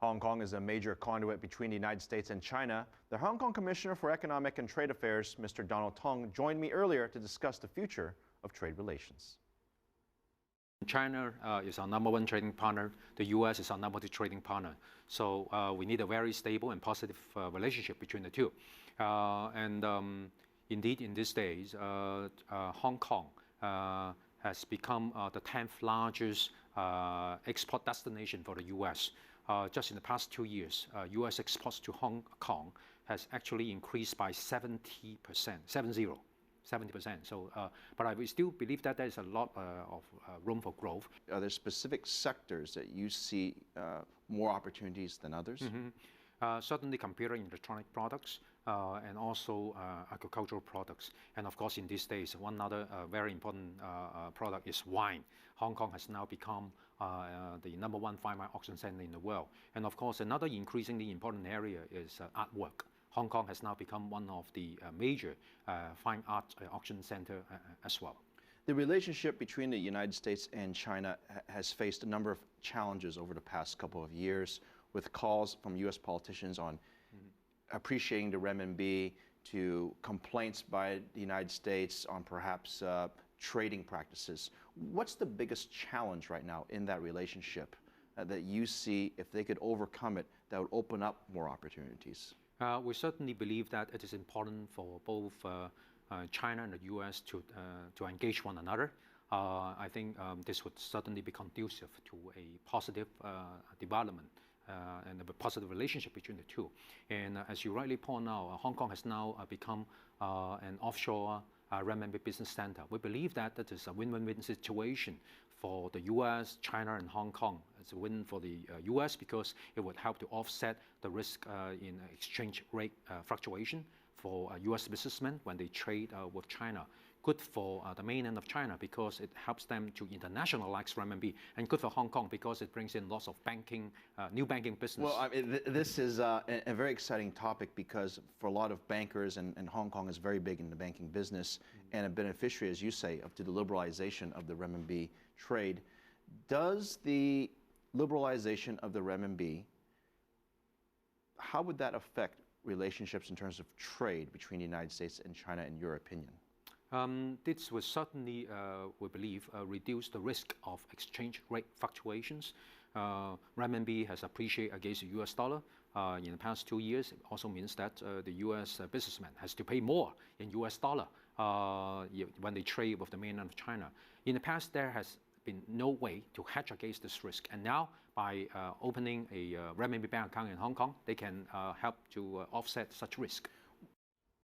Hong Kong is a major conduit between the United States and China. The Hong Kong Commissioner for Economic and Trade Affairs, Mr. Donald Tong, joined me earlier to discuss the future of trade relations. China is our number one trading partner. The U.S. is our number two trading partner. So we need a very stable and positive relationship between the two. Indeed, in these days, Hong Kong has become the 10th largest export destination for the U.S. Just in the past 2 years, U.S. exports to Hong Kong has actually increased by 70%, 70%. So, but we still believe that there is a lot of room for growth. Are there specific sectors that you see more opportunities than others? Certainly computer and electronic products and also agricultural products. And of course, in these days, one other very important product is wine. Hong Kong has now become the number one fine wine auction center in the world. And of course, another increasingly important area is artwork. Hong Kong has now become one of the major fine art auction center as well. The relationship between the United States and China has faced a number of challenges over the past couple of years, with calls from U.S. politicians on appreciating the renminbi, to complaints by the United States on perhaps trading practices. What's the biggest challenge right now in that relationship that you see, if they could overcome it, that would open up more opportunities? We certainly believe that it is important for both China and the U.S. to engage one another. I think this would certainly be conducive to a positive development and a positive relationship between the two. And as you rightly point out, Hong Kong has now become an offshore renminbi business center. We believe that that is a win-win-win situation for the U.S., China, and Hong Kong. It's a win for the U.S. because it would help to offset the risk in exchange rate fluctuation for U.S. businessmen when they trade with China. Good for the mainland of China because it helps them to internationalize renminbi, and good for Hong Kong because it brings in lots of banking, new banking business. Well, I mean, this is a very exciting topic because for a lot of bankers, and Hong Kong is very big in the banking business and a beneficiary, as you say, of the liberalization of the renminbi trade. Does the liberalization of the renminbi, how would that affect relationships in terms of trade between the United States and China, in your opinion? This will certainly, we believe, reduce the risk of exchange rate fluctuations. Renminbi has appreciated against the US dollar in the past 2 years. It also means that the US businessman has to pay more in US dollar when they trade with the mainland of China. In the past, there has been no way to hedge against this risk. And now, by opening a renminbi bank account in Hong Kong, they can help to offset such risk.